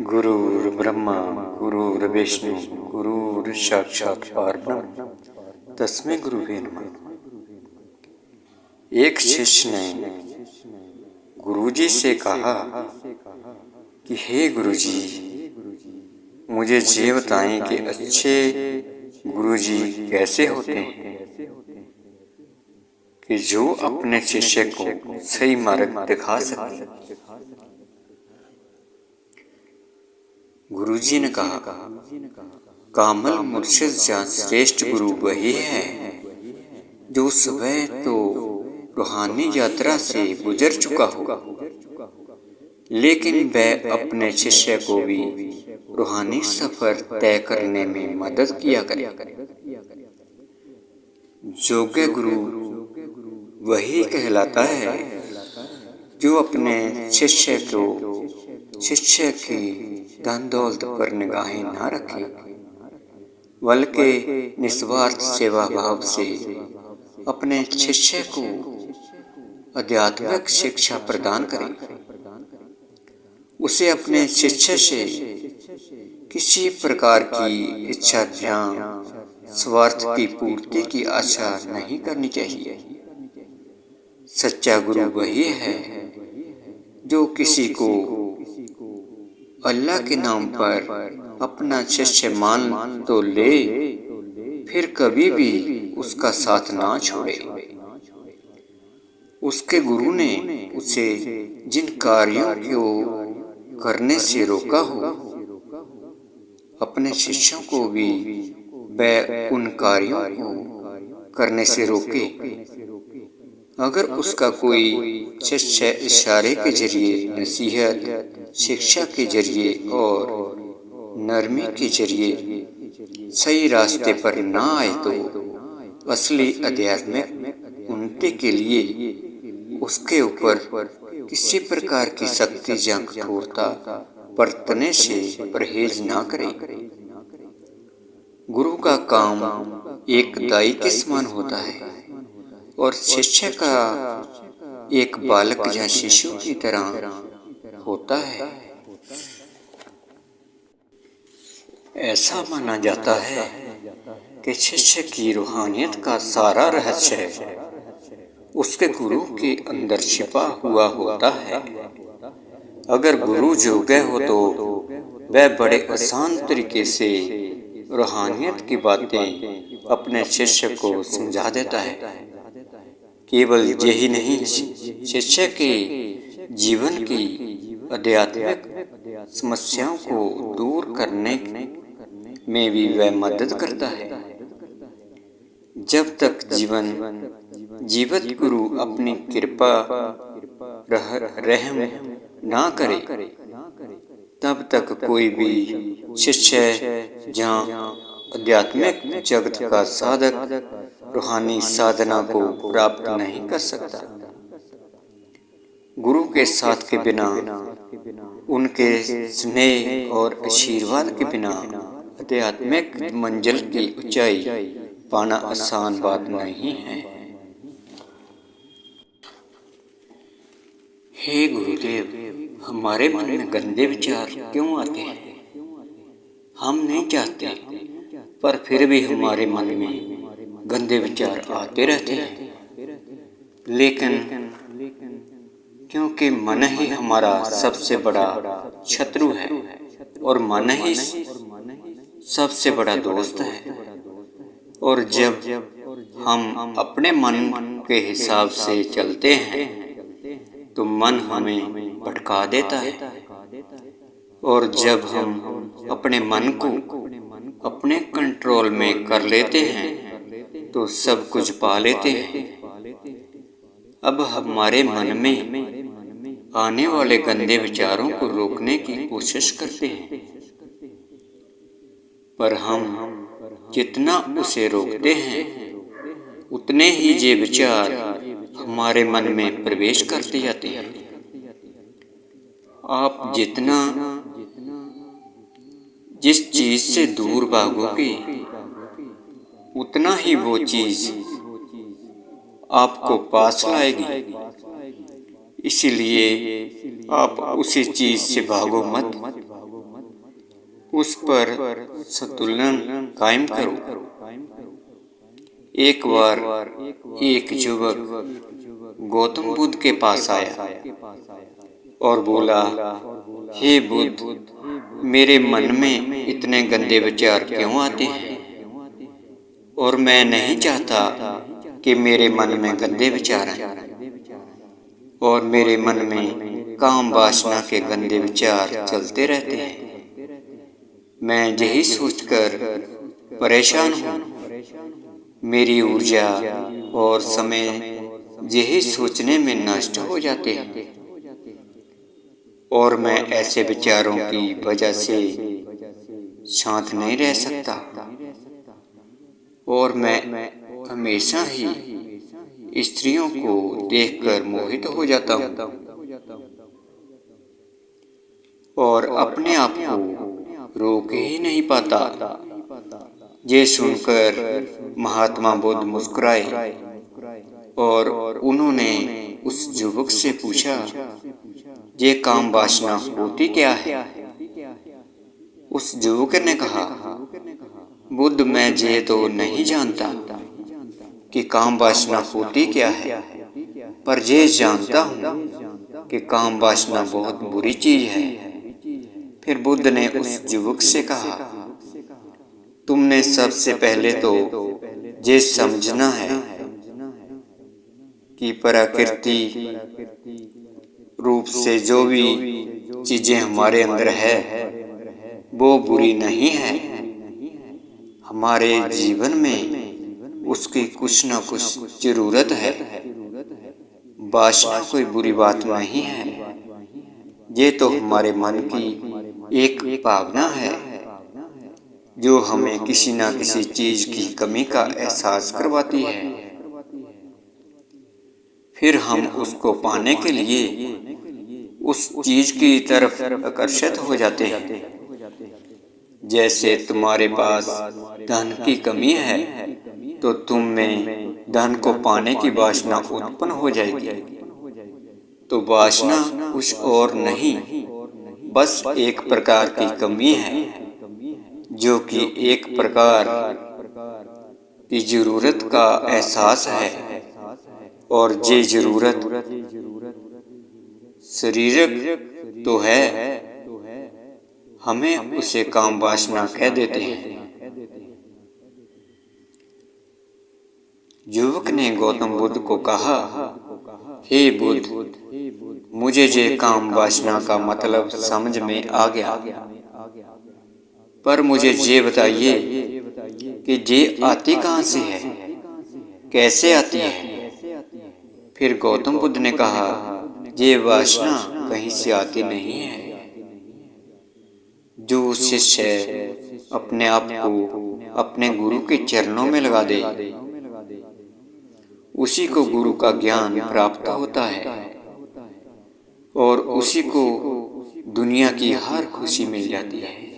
गुरुर्ब्रह्मा गुरुर्विष्णु गुरुर्साक्षात् परब्रह्म तस्मै गुरुवे नमः। एक शिष्य ने गुरुजी से कहा कि हे गुरुजी, मुझे ये बताएं कि अच्छे गुरुजी कैसे होते हैं कि जो अपने शिष्य को सही मार्ग दिखा सके। गुरुजी ने कहा, कामल मुर्शिद या श्रेष्ठ गुरु वही है जो सुबह तो रूहानी यात्रा से गुजर चुका हो, लेकिन वह अपने शिष्य को भी रूहानी सफर तय करने में मदद किया करे। योग्य गुरु वही कहलाता है जो अपने शिष्य की धन दौलत पर निगाहें न रखे, बल्कि निस्वार्थ सेवा भाव से अपने शिष्य को आध्यात्मिक शिक्षा प्रदान करे। उसे अपने शिष्य से किसी प्रकार की इच्छा या स्वार्थ की पूर्ति की आशा नहीं करनी चाहिए। सच्चा गुरु वही है जो किसी को अल्लाह के नाम पर अपना शिष्य मान तो ले, फिर कभी भी उसका साथ ना छोड़े। उसके गुरु ने उसे जिन कार्यों को करने से रोका हो, अपने शिष्यों को भी वह उन कार्यों को करने से रोके। अगर उसका कोई शिष्य इशारे के जरिए, नसीहत, शिक्षा के जरिए और नरमी के जरिए सही रास्ते पर ना आए, तो असली आध्यात्मिक उन्नति के लिए उसके ऊपर किसी प्रकार की सख्ती या कठोरता बरतने से परहेज ना करे। गुरु का काम एक दाई के समान होता है और शिष्य का एक बालक या शिशु की तरह होता है। ऐसा माना जाता है कि शिष्य की रूहानियत का सारा रहस्य उसके गुरु के अंदर छिपा हुआ होता है। अगर गुरु योग्य हो तो वह बड़े आसान तरीके से रूहानियत की बातें अपने शिष्य को समझा देता है। केवल यही नहीं, शिष्य के जीवन की आध्यात्मिक समस्याओं को दूर करने में भी वह मदद करता है। जब तक जीवित गुरु अपनी कृपा रहम ना करे, तब तक कोई भी शिष्य या आध्यात्मिक जगत का साधक रूहानी साधना को प्राप्त नहीं कर सकता। गुरु के साथ के बिना, उनके स्नेह और आशीर्वाद के बिना आध्यात्मिक मंजिल की ऊंचाई पाना आसान बात नहीं है। हे गुरुदेव, हमारे मन में गंदे विचार क्यों आते हैं? हम नहीं चाहते, पर फिर भी हमारे मन में गंदे विचार आते रहते हैं। लेकिन क्योंकि मन ही हमारा सबसे बड़ा शत्रु है और मन ही सबसे बड़ा दोस्त है, और जब हम अपने मन के हिसाब से चलते हैं तो मन हमें भटका देता है, और जब हम अपने मन को अपने कंट्रोल में कर लेते हैं तो सब कुछ पा लेते हैं। अब हमारे मन में आने वाले गंदे विचारों को रोकने की कोशिश करते हैं, पर हम जितना उसे रोकते हैं, उतने ही ये विचार हमारे मन में प्रवेश करते जाते हैं। आप जितना जिस चीज से दूर भागोगे, उतना ही वो चीज आपको पास लाएगी। इसीलिए आप उसी चीज से भागो मत, उस पर संतुलन कायम करो। एक बार एक युवक गौतम बुद्ध के पास आया और बोला, हे बुद्ध, मेरे मन में इतने गंदे विचार क्यों आते हैं? और मैं नहीं चाहता कि मेरे मन में गंदे विचार आए और मेरे मन में काम वासना के गंदे विचार चलते रहते हैं। मैं यही सोचकर परेशान हूँ। मेरी ऊर्जा और समय यही सोचने में नष्ट हो जाते हैं और मैं ऐसे विचारों की वजह से शांत नहीं रह सकता और मैं हमेशा ही स्त्रियों को देखकर मोहित हो जाता हूँ और अपने आप को रोक ही नहीं पाता। ये सुनकर महात्मा बुद्ध मुस्कुराए और उन्होंने उस युवक से पूछा, ये काम वासना होती क्या है? उस युवक ने कहा, बुद्ध, मैं ये तो नहीं जानता कि काम वासना होती क्या है, पर ये जानता हूँ कि काम वासना बहुत बुरी चीज है। फिर बुद्ध ने उस युवक से कहा, तुमने सबसे पहले तो ये समझना है कि प्रकृति रूप से जो भी चीजें हमारे अंदर है वो बुरी नहीं है। हमारे जीवन में उसकी कुछ न कुछ जरूरत है। वासना कोई बुरी बात नहीं है। ये तो हमारे मन की एक भावना है जो हमें किसी न किसी चीज की कमी का एहसास करवाती है। फिर हम उसको पाने के लिए उस चीज की तरफ आकर्षित हो जाते हैं। जैसे तुम्हारे पास धन की कमी है तो तुम में धन को पाने की वासना उत्पन्न हो जाएगी। तो वासना कुछ और नहीं, बस एक प्रकार की कमी है जो कि एक प्रकार की जरूरत का एहसास है और ये जरूरत शारीरिक तो है, हमें उसे काम वासना कह देते हैं। युवक ने गौतम बुद्ध को कहा, हे बुद्ध, मुझे ये काम वासना का मतलब समझ में आ गया, पर मुझे ये बताइए कि ये आती कहाँ से है, कैसे आती है? फिर गौतम बुद्ध ने कहा, ये वासना कहीं से आती नहीं है। जो शिष्य अपने आप को अपने गुरु के चरणों में लगा दे, उसी को गुरु का ज्ञान प्राप्त होता है और उसी को दुनिया की हर खुशी मिल जाती है।